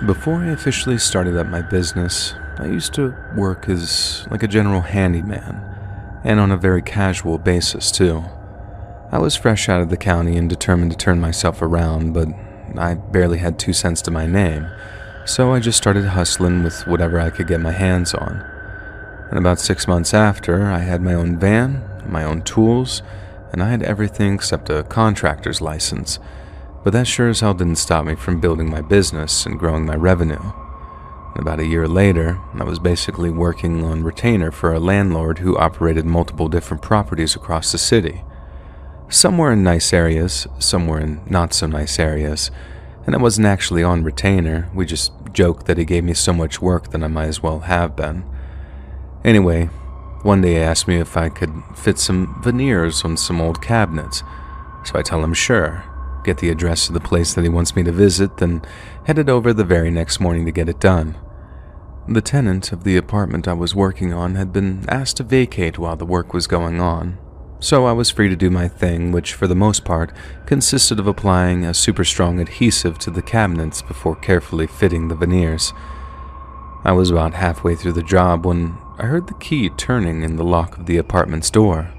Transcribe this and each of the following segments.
Before I officially started up my business, I used to work as like a general handyman, and on a very casual basis too. I was fresh out of the county and determined to turn myself around, but I barely had 2 cents to my name, so I just started hustling with whatever I could get my hands on. And about 6 months after, I had my own van, my own tools, and I had everything except a contractor's license. But that sure as hell didn't stop me from building my business and growing my revenue. And about a year later, I was basically working on retainer for a landlord who operated multiple different properties across the city. Some were in nice areas, some were in not so nice areas, and I wasn't actually on retainer. We just joked that he gave me so much work that I might as well have been. Anyway, one day he asked me if I could fit some veneers on some old cabinets, so I tell him sure. Get the address of the place that he wants me to visit, then headed over the very next morning to get it done. The tenant of the apartment I was working on had been asked to vacate while the work was going on, so I was free to do my thing, which for the most part consisted of applying a super strong adhesive to the cabinets before carefully fitting the veneers. I was about halfway through the job when I heard the key turning in the lock of the apartment's door.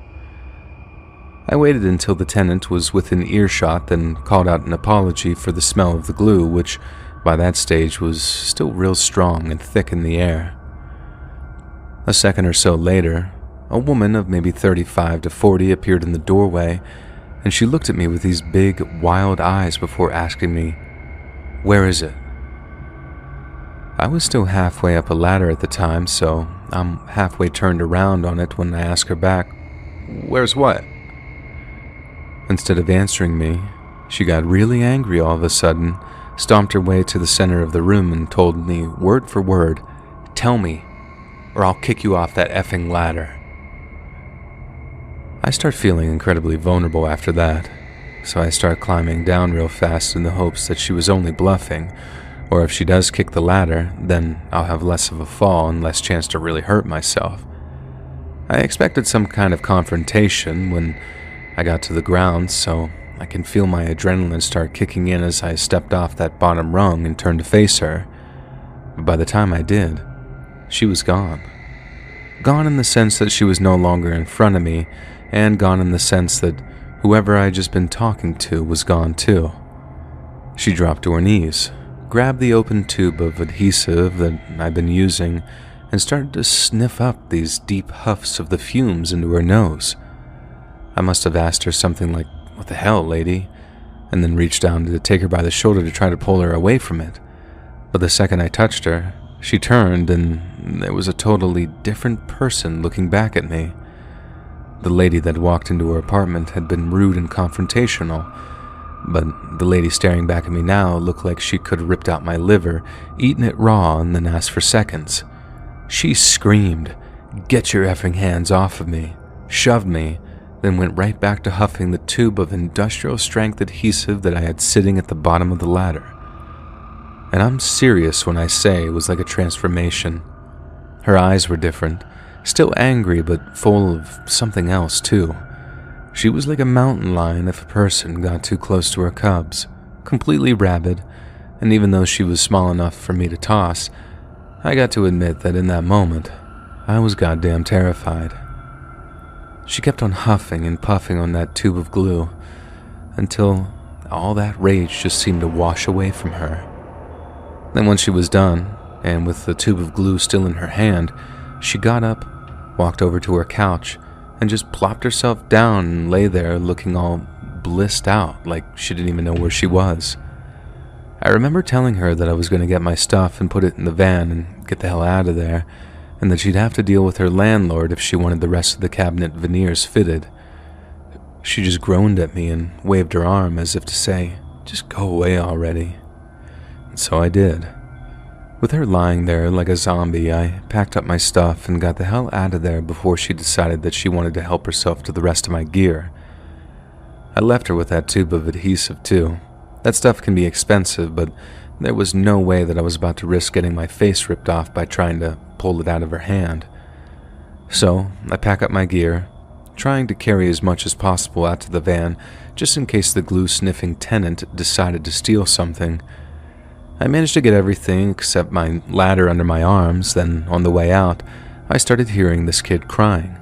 I waited until the tenant was within earshot, then called out an apology for the smell of the glue, which by that stage was still real strong and thick in the air. A second or so later, a woman of maybe 35 to 40 appeared in the doorway, and she looked at me with these big, wild eyes before asking me, "Where is it?" I was still halfway up a ladder at the time, so I'm halfway turned around on it when I ask her back, "Where's what?" Instead of answering me, she got really angry all of a sudden, stomped her way to the center of the room and told me word for word, "Tell me, or I'll kick you off that effing ladder." I start feeling incredibly vulnerable after that, so I start climbing down real fast in the hopes that she was only bluffing, or if she does kick the ladder, then I'll have less of a fall and less chance to really hurt myself. I expected some kind of confrontation when I got to the ground, so I can feel my adrenaline start kicking in as I stepped off that bottom rung and turned to face her. But by the time I did, she was gone. Gone in the sense that she was no longer in front of me, and gone in the sense that whoever I had just been talking to was gone too. She dropped to her knees, grabbed the open tube of adhesive that I'd been using, and started to sniff up these deep huffs of the fumes into her nose. I must have asked her something like, "What the hell, lady?" and then reached down to take her by the shoulder to try to pull her away from it. But the second I touched her, she turned and there was a totally different person looking back at me. The lady that walked into her apartment had been rude and confrontational, but the lady staring back at me now looked like she could have ripped out my liver, eaten it raw, and then asked for seconds. She screamed, "Get your effing hands off of me," shoved me, then went right back to huffing the tube of industrial-strength adhesive that I had sitting at the bottom of the ladder. And I'm serious when I say it was like a transformation. Her eyes were different, still angry but full of something else too. She was like a mountain lion if a person got too close to her cubs, completely rabid, and even though she was small enough for me to toss, I got to admit that in that moment, I was goddamn terrified. She kept on huffing and puffing on that tube of glue until all that rage just seemed to wash away from her. Then once she was done, and with the tube of glue still in her hand, she got up, walked over to her couch, and just plopped herself down and lay there looking all blissed out like she didn't even know where she was. I remember telling her that I was going to get my stuff and put it in the van and get the hell out of there, and that she'd have to deal with her landlord if she wanted the rest of the cabinet veneers fitted. She just groaned at me and waved her arm as if to say, "Just go away already." And so I did. With her lying there like a zombie, I packed up my stuff and got the hell out of there before she decided that she wanted to help herself to the rest of my gear. I left her with that tube of adhesive too. That stuff can be expensive, but there was no way that I was about to risk getting my face ripped off by trying to pull it out of her hand. So I pack up my gear, trying to carry as much as possible out to the van just in case the glue-sniffing tenant decided to steal something. I managed to get everything except my ladder under my arms. Then, on the way out, I started hearing this kid crying.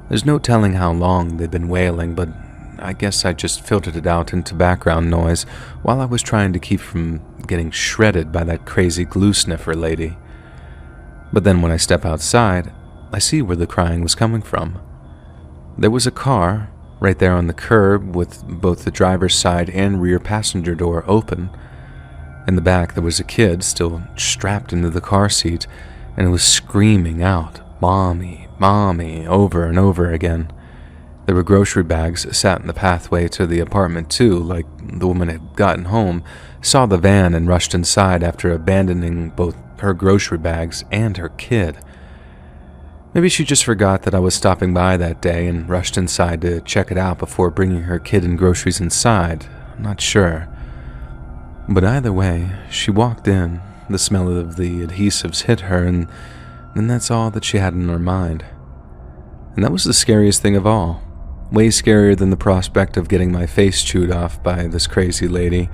There's no telling how long they'd been wailing, but I guess I just filtered it out into background noise while I was trying to keep from getting shredded by that crazy glue sniffer lady. But then when I step outside, I see where the crying was coming from. There was a car right there on the curb with both the driver's side and rear passenger door open. In the back, there was a kid still strapped into the car seat, and it was screaming out, "Mommy, Mommy," over and over again. There were grocery bags sat in the pathway to the apartment too, like the woman had gotten home, saw the van and rushed inside after abandoning both her grocery bags and her kid. Maybe she just forgot that I was stopping by that day and rushed inside to check it out before bringing her kid and groceries inside. I'm not sure. But either way, she walked in, the smell of the adhesives hit her, and then that's all that she had in her mind. And that was the scariest thing of all. Way scarier than the prospect of getting my face chewed off by this crazy lady.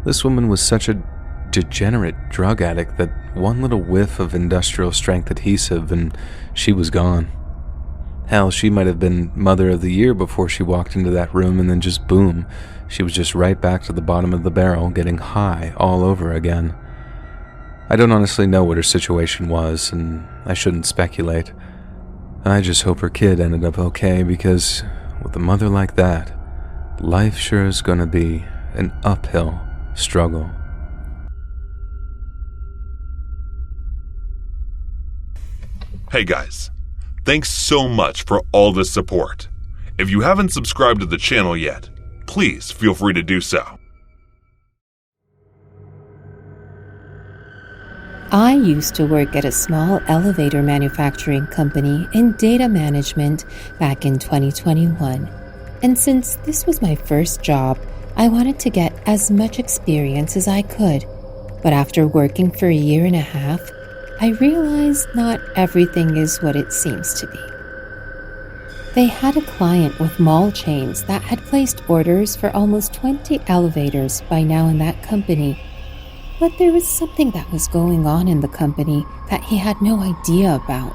This woman was such a degenerate drug addict that one little whiff of industrial strength adhesive and she was gone. Hell, she might have been Mother of the Year before she walked into that room, and then just boom, she was just right back to the bottom of the barrel, getting high all over again. I don't honestly know what her situation was, and I shouldn't speculate. I just hope her kid ended up okay, because with a mother like that, life sure is gonna be an uphill struggle. Hey guys, thanks so much for all the support. If you haven't subscribed to the channel yet, please feel free to do so. I used to work at a small elevator manufacturing company in data management back in 2021. And since this was my first job, I wanted to get as much experience as I could. But after working for a year and a half, I realized not everything is what it seems to be. They had a client with mall chains that had placed orders for almost 20 elevators by now in that company. But there was something that was going on in the company that he had no idea about.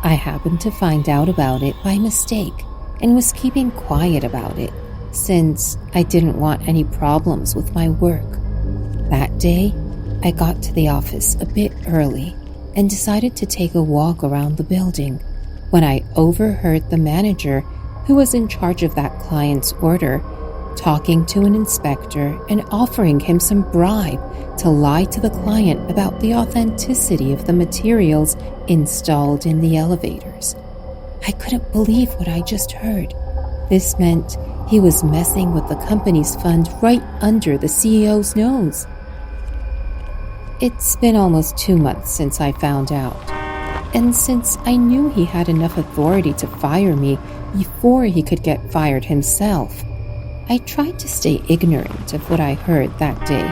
I happened to find out about it by mistake and was keeping quiet about it since I didn't want any problems with my work. That day, I got to the office a bit early and decided to take a walk around the building when I overheard the manager, who was in charge of that client's order, talking to an inspector and offering him some bribe to lie to the client about the authenticity of the materials installed in the elevators. I couldn't believe what I just heard. This meant he was messing with the company's fund right under the CEO's nose. It's been almost 2 months since I found out, and since I knew he had enough authority to fire me before he could get fired himself, I tried to stay ignorant of what I heard that day,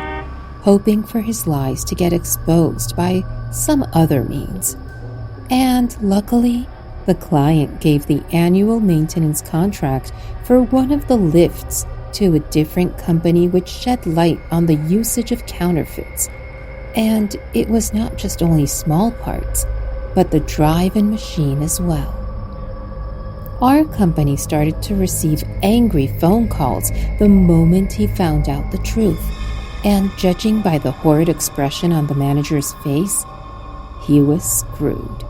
hoping for his lies to get exposed by some other means. And luckily, the client gave the annual maintenance contract for one of the lifts to a different company, which shed light on the usage of counterfeits. And it was not just only small parts, but the drive and machine as well. Our company started to receive angry phone calls the moment he found out the truth, and judging by the horrid expression on the manager's face, he was screwed.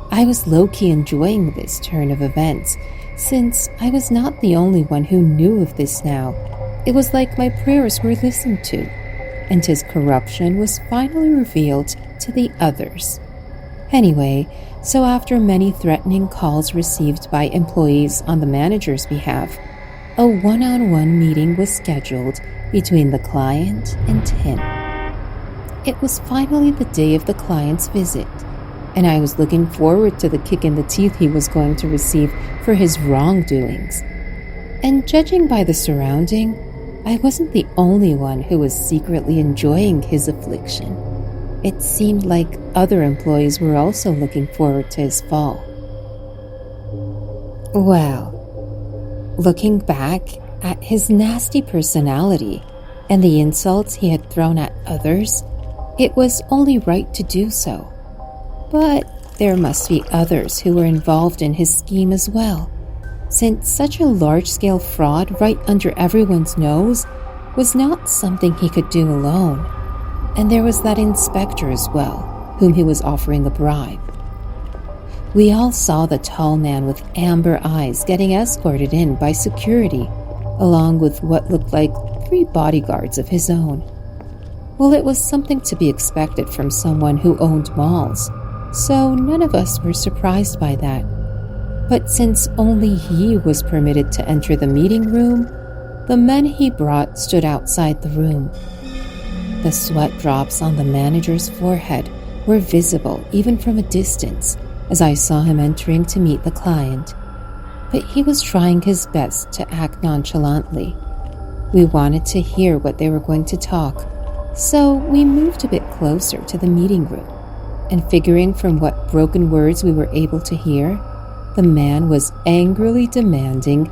I was low-key enjoying this turn of events, since I was not the only one who knew of this now. It was like my prayers were listened to, and his corruption was finally revealed to the others. Anyway, so after many threatening calls received by employees on the manager's behalf, a one-on-one meeting was scheduled between the client and him. It was finally the day of the client's visit, and I was looking forward to the kick in the teeth he was going to receive for his wrongdoings. And judging by the surrounding, I wasn't the only one who was secretly enjoying his affliction. It seemed like other employees were also looking forward to his fall. Well, looking back at his nasty personality, and the insults he had thrown at others, it was only right to do so. But there must be others who were involved in his scheme as well, since such a large-scale fraud right under everyone's nose was not something he could do alone. And there was that inspector as well, whom he was offering a bribe. We all saw the tall man with amber eyes getting escorted in by security, along with what looked like 3 bodyguards of his own. Well, it was something to be expected from someone who owned malls, so none of us were surprised by that. But since only he was permitted to enter the meeting room, the men he brought stood outside the room. The sweat drops on the manager's forehead were visible even from a distance as I saw him entering to meet the client. But he was trying his best to act nonchalantly. We wanted to hear what they were going to talk, so we moved a bit closer to the meeting room, and figuring from what broken words we were able to hear, the man was angrily demanding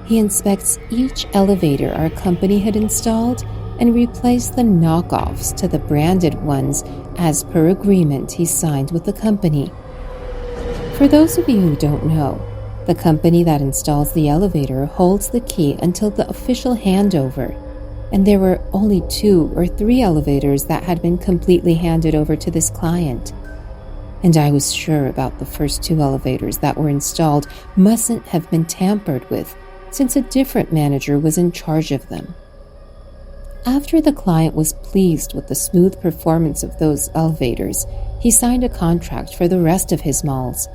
he inspects each elevator our company had installed and replace the knockoffs to the branded ones as per agreement he signed with the company. For those of you who don't know, the company that installs the elevator holds the key until the official handover, and there were only 2 or 3 elevators that had been completely handed over to this client. And I was sure about the first 2 elevators that were installed mustn't have been tampered with, since a different manager was in charge of them. After the client was pleased with the smooth performance of those elevators, he signed a contract for the rest of his malls.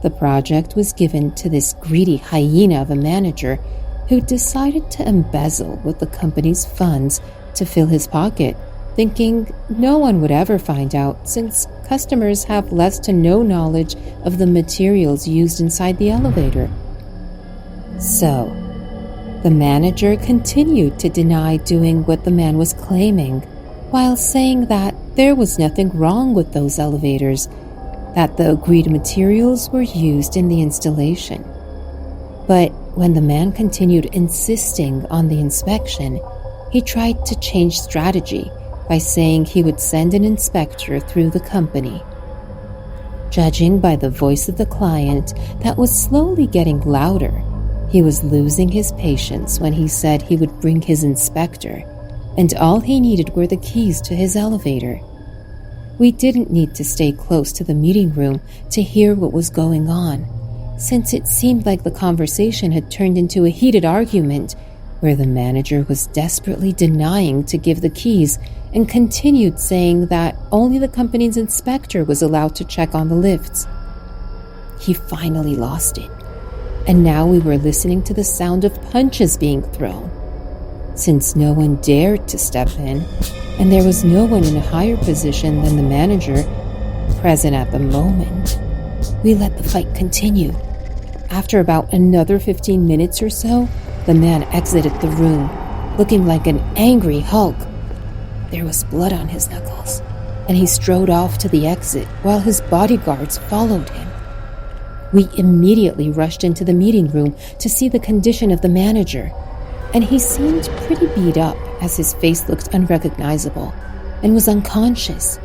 The project was given to this greedy hyena of a manager who decided to embezzle with the company's funds to fill his pocket, thinking no one would ever find out since customers have less to no knowledge of the materials used inside the elevator. So, the manager continued to deny doing what the man was claiming, while saying that there was nothing wrong with those elevators, that the agreed materials were used in the installation. But when the man continued insisting on the inspection, he tried to change strategy by saying he would send an inspector through the company. Judging by the voice of the client that was slowly getting louder, he was losing his patience when he said he would bring his inspector, and all he needed were the keys to his elevator. We didn't need to stay close to the meeting room to hear what was going on, since it seemed like the conversation had turned into a heated argument where the manager was desperately denying to give the keys and continued saying that only the company's inspector was allowed to check on the lifts. He finally lost it, and now we were listening to the sound of punches being thrown. Since no one dared to step in, and there was no one in a higher position than the manager present at the moment, we let the fight continue. After about another 15 minutes or so, the man exited the room, looking like an angry Hulk. There was blood on his knuckles, and he strode off to the exit while his bodyguards followed him. We immediately rushed into the meeting room to see the condition of the manager, and he seemed pretty beat up as his face looked unrecognizable and was unconscious.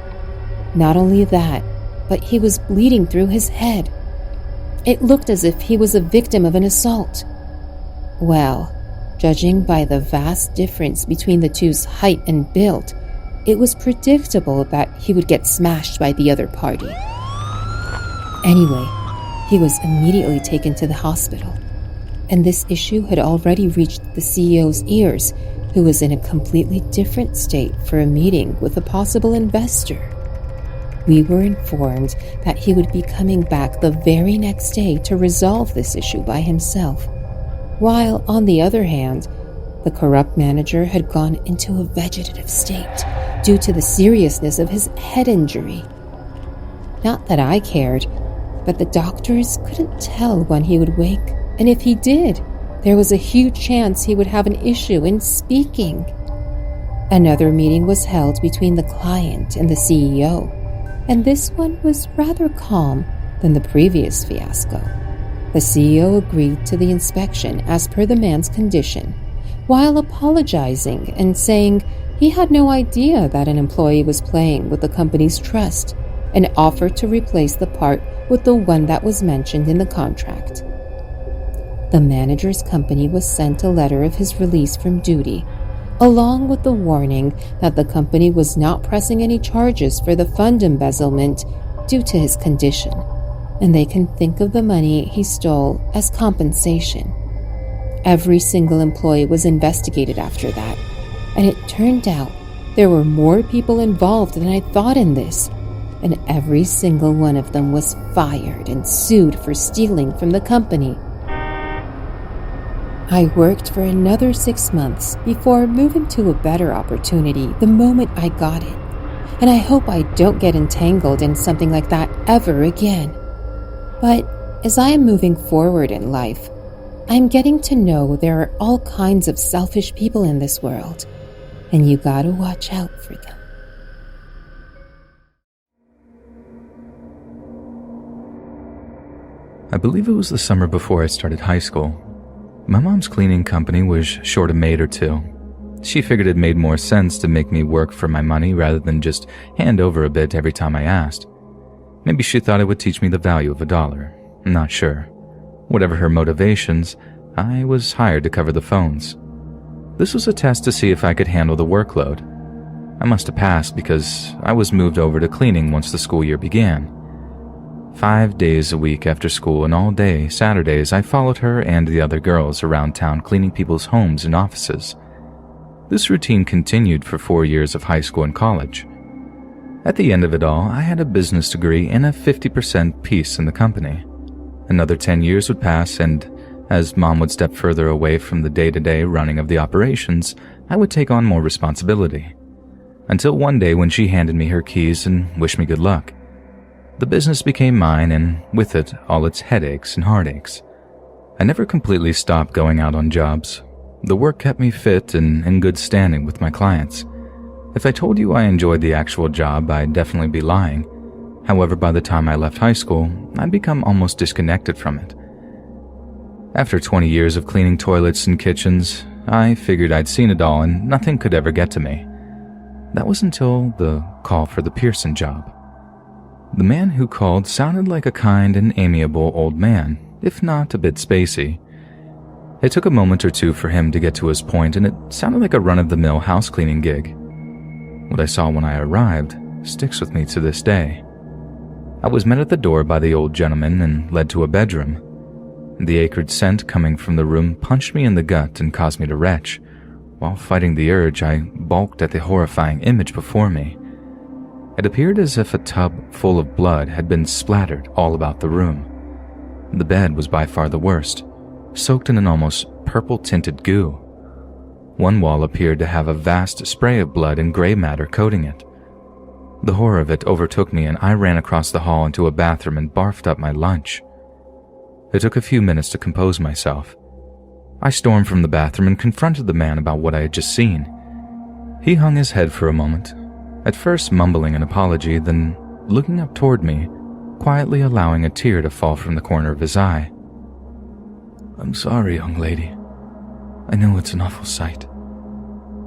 Not only that, but he was bleeding through his head. It looked as if he was a victim of an assault. Well, judging by the vast difference between the two's height and build, it was predictable that he would get smashed by the other party. Anyway, he was immediately taken to the hospital, and this issue had already reached the CEO's ears, who was in a completely different state for a meeting with a possible investor. We were informed that he would be coming back the very next day to resolve this issue by himself, while, on the other hand, the corrupt manager had gone into a vegetative state due to the seriousness of his head injury. Not that I cared, but the doctors couldn't tell when he would wake, and if he did, there was a huge chance he would have an issue in speaking. Another meeting was held between the client and the CEO, and this one was rather calm than the previous fiasco. The CEO agreed to the inspection as per the man's condition, while apologizing and saying he had no idea that an employee was playing with the company's trust and offered to replace the part with the one that was mentioned in the contract. The manager's company was sent a letter of his release from duty, along with the warning that the company was not pressing any charges for the fund embezzlement due to his condition, and they can think of the money he stole as compensation. Every single employee was investigated after that, and it turned out there were more people involved than I thought in this, and every single one of them was fired and sued for stealing from the company. I worked for another 6 months before moving to a better opportunity the moment I got it, and I hope I don't get entangled in something like that ever again. But as I am moving forward in life, I'm getting to know there are all kinds of selfish people in this world, and you gotta watch out for them. I believe it was the summer before I started high school. My mom's cleaning company was short a maid or two. She figured it made more sense to make me work for my money rather than just hand over a bit every time I asked. Maybe she thought it would teach me the value of $1. I'm not sure. Whatever her motivations, I was hired to cover the phones. This was a test to see if I could handle the workload. I must have passed because I was moved over to cleaning once the school year began. 5 days a week after school and all day Saturdays, I followed her and the other girls around town cleaning people's homes and offices. This routine continued for 4 years of high school and college. At the end of it all, I had a business degree and a 50% piece in the company. Another 10 years would pass, and as Mom would step further away from the day-to-day running of the operations, I would take on more responsibility. Until one day when she handed me her keys and wished me good luck. The business became mine, and with it, all its headaches and heartaches. I never completely stopped going out on jobs. The work kept me fit and in good standing with my clients. If I told you I enjoyed the actual job, I'd definitely be lying. However, by the time I left high school, I'd become almost disconnected from it. After 20 years of cleaning toilets and kitchens, I figured I'd seen it all and nothing could ever get to me. That was until the call for the Pearson job. The man who called sounded like a kind and amiable old man, if not a bit spacey. It took a moment or two for him to get to his point, and it sounded like a run-of-the-mill house cleaning gig. What I saw when I arrived sticks with me to this day. I was met at the door by the old gentleman and led to a bedroom. The acrid scent coming from the room punched me in the gut and caused me to retch. While fighting the urge, I balked at the horrifying image before me. It appeared as if a tub full of blood had been splattered all about the room. The bed was by far the worst, soaked in an almost purple-tinted goo. One wall appeared to have a vast spray of blood and gray matter coating it. The horror of it overtook me, and I ran across the hall into a bathroom and barfed up my lunch. It took a few minutes to compose myself. I stormed from the bathroom and confronted the man about what I had just seen. He hung his head for a moment, at first mumbling an apology, then looking up toward me, quietly allowing a tear to fall from the corner of his eye. "I'm sorry, young lady. I know it's an awful sight.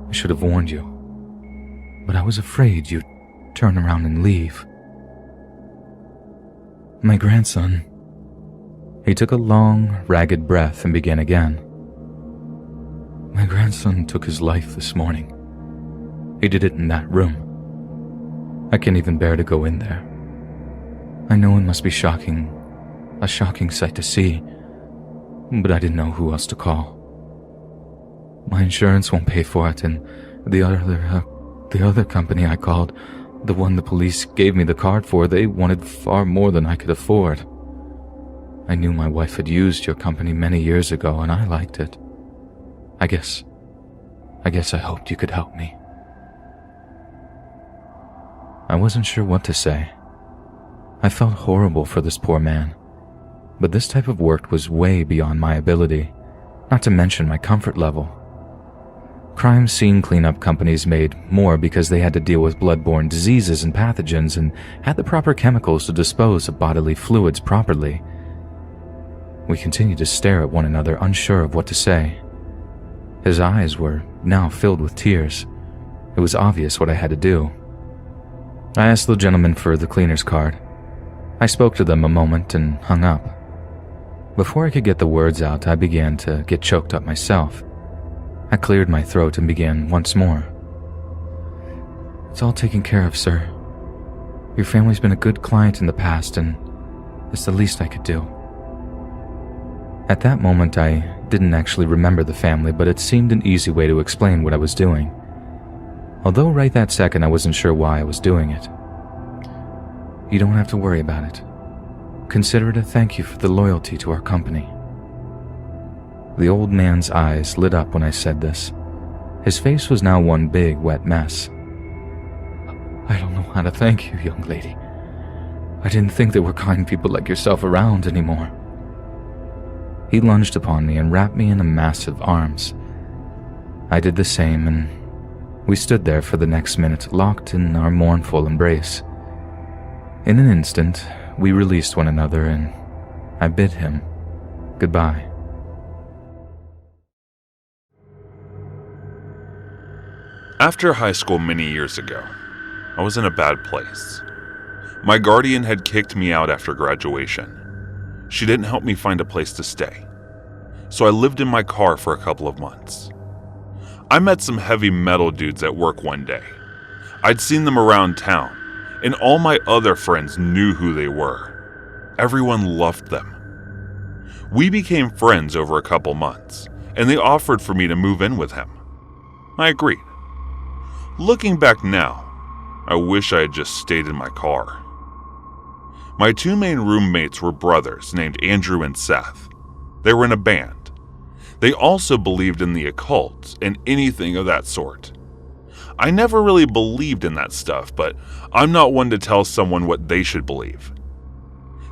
I should have warned you, but I was afraid you'd turn around and leave. My grandson..." He took a long, ragged breath and began again. "My grandson took his life this morning. He did it in that room. I can't even bear to go in there. I know it must be shocking, a shocking sight to see, but I didn't know who else to call. My insurance won't pay for it, and the other company I called, the one the police gave me the card for, they wanted far more than I could afford. I knew my wife had used your company many years ago, and I liked it. I guess I hoped you could help me." I wasn't sure what to say. I felt horrible for this poor man, but this type of work was way beyond my ability, not to mention my comfort level. Crime scene cleanup companies made more because they had to deal with bloodborne diseases and pathogens and had the proper chemicals to dispose of bodily fluids properly. We continued to stare at one another, unsure of what to say. His eyes were now filled with tears. It was obvious what I had to do. I asked the gentleman for the cleaner's card. I spoke to them a moment and hung up. Before I could get the words out, I began to get choked up myself. I cleared my throat and began once more. It's all taken care of, sir. Your family's been a good client in the past, and it's the least I could do. At that moment, I didn't actually remember the family, but it seemed an easy way to explain what I was doing. Although right that second I wasn't sure why I was doing it. You don't have to worry about it. Consider it a thank you for the loyalty to our company. The old man's eyes lit up when I said this. His face was now one big, wet mess. I don't know how to thank you, young lady. I didn't think there were kind people like yourself around anymore. He lunged upon me and wrapped me in massive arms. I did the same, and we stood there for the next minute, locked in our mournful embrace. In an instant, we released one another, and I bid him goodbye. After high school many years ago, I was in a bad place. My guardian had kicked me out after graduation. She didn't help me find a place to stay, so I lived in my car for a couple of months. I met some heavy metal dudes at work one day. I'd seen them around town, and all my other friends knew who they were. Everyone loved them. We became friends over a couple months, and they offered for me to move in with him. I agreed. Looking back now, I wish I had just stayed in my car. My two main roommates were brothers named Andrew and Seth. They were in a band. They also believed in the occult and anything of that sort. I never really believed in that stuff, but I'm not one to tell someone what they should believe.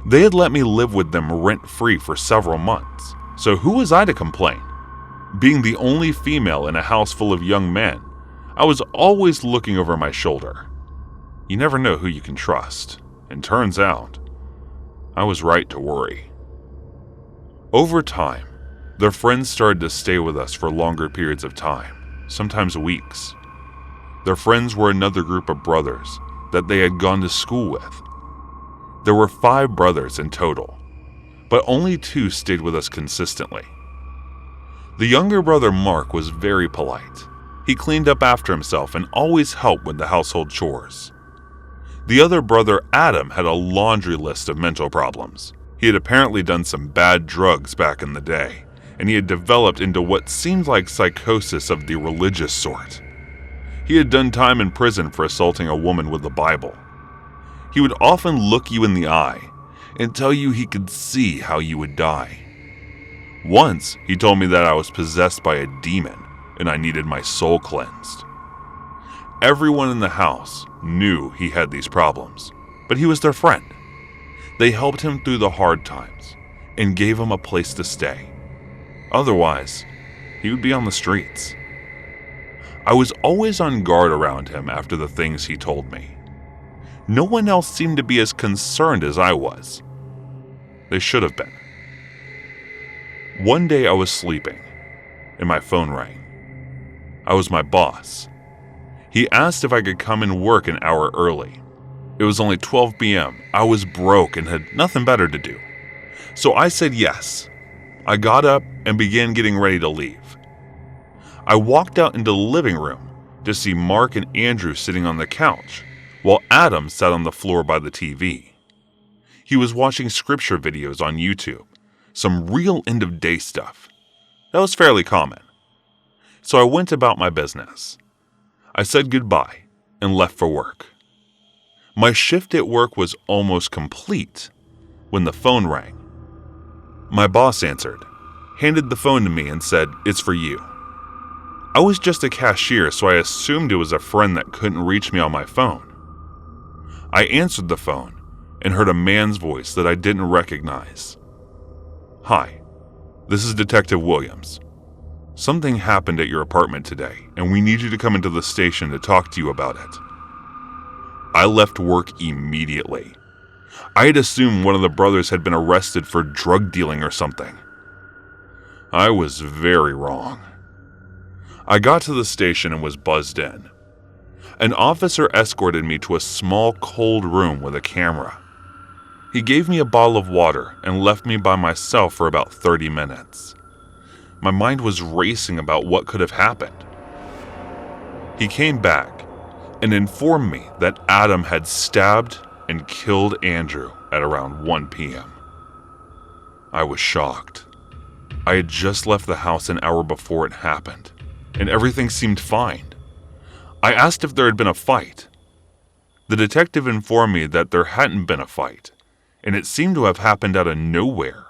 They had let me live with them rent-free for several months, so who was I to complain? Being the only female in a house full of young men, I was always looking over my shoulder. You never know who you can trust, and turns out, I was right to worry. Over time, their friends started to stay with us for longer periods of time, sometimes weeks. Their friends were another group of brothers that they had gone to school with. There were 5 brothers in total, but only 2 stayed with us consistently. The younger brother Mark was very polite. He cleaned up after himself and always helped with the household chores. The other brother, Adam, had a laundry list of mental problems. He had apparently done some bad drugs back in the day, and he had developed into what seemed like psychosis of the religious sort. He had done time in prison for assaulting a woman with the Bible. He would often look you in the eye and tell you he could see how you would die. Once, he told me that I was possessed by a demon and I needed my soul cleansed. Everyone in the house knew he had these problems, but he was their friend. They helped him through the hard times and gave him a place to stay. Otherwise, he would be on the streets. I was always on guard around him after the things he told me. No one else seemed to be as concerned as I was. They should have been. One day I was sleeping, and my phone rang. I was my boss. He asked if I could come and work an hour early. It was only 12 p.m. I was broke and had nothing better to do. So I said yes. I got up and began getting ready to leave. I walked out into the living room to see Mark and Andrew sitting on the couch, while Adam sat on the floor by the TV. He was watching scripture videos on YouTube, some real end-of-day stuff. That was fairly common. So I went about my business. I said goodbye and left for work. My shift at work was almost complete when the phone rang. My boss answered, handed the phone to me and said, "It's for you." I was just a cashier, so I assumed it was a friend that couldn't reach me on my phone. I answered the phone and heard a man's voice that I didn't recognize. "Hi, this is Detective Williams. Something happened at your apartment today, and we need you to come into the station to talk to you about it." I left work immediately. I had assumed one of the brothers had been arrested for drug dealing or something. I was very wrong. I got to the station and was buzzed in. An officer escorted me to a small, cold room with a camera. He gave me a bottle of water and left me by myself for about 30 minutes. My mind was racing about what could have happened. He came back and informed me that Adam had stabbed and killed Andrew at around 1 p.m. I was shocked. I had just left the house an hour before it happened, and everything seemed fine. I asked if there had been a fight. The detective informed me that there hadn't been a fight, and it seemed to have happened out of nowhere.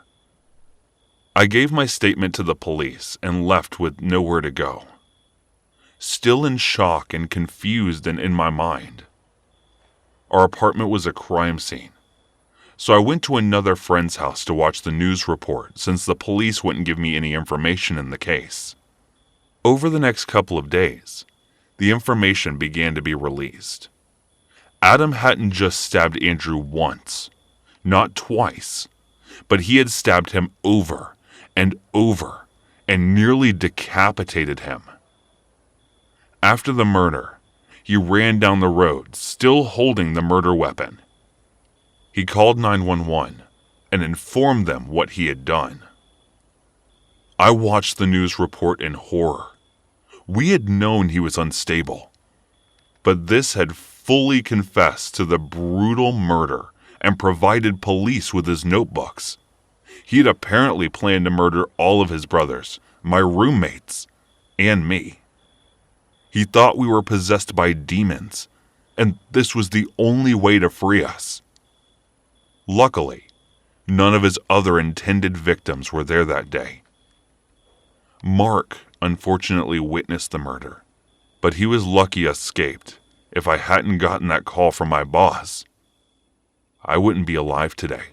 I gave my statement to the police and left with nowhere to go. Still in shock and confused and in my mind. Our apartment was a crime scene, so I went to another friend's house to watch the news report since the police wouldn't give me any information in the case. Over the next couple of days, the information began to be released. Adam hadn't just stabbed Andrew once, not twice, but he had stabbed him over and over and nearly decapitated him. After the murder, he ran down the road, still holding the murder weapon. He called 911 and informed them what he had done. I watched the news report in horror. We had known he was unstable, but this had fully confessed to the brutal murder and provided police with his notebooks. He had apparently planned to murder all of his brothers, my roommates, and me. He thought we were possessed by demons, and this was the only way to free us. Luckily, none of his other intended victims were there that day. Mark unfortunately witnessed the murder, but he was lucky I escaped. If I hadn't gotten that call from my boss, I wouldn't be alive today.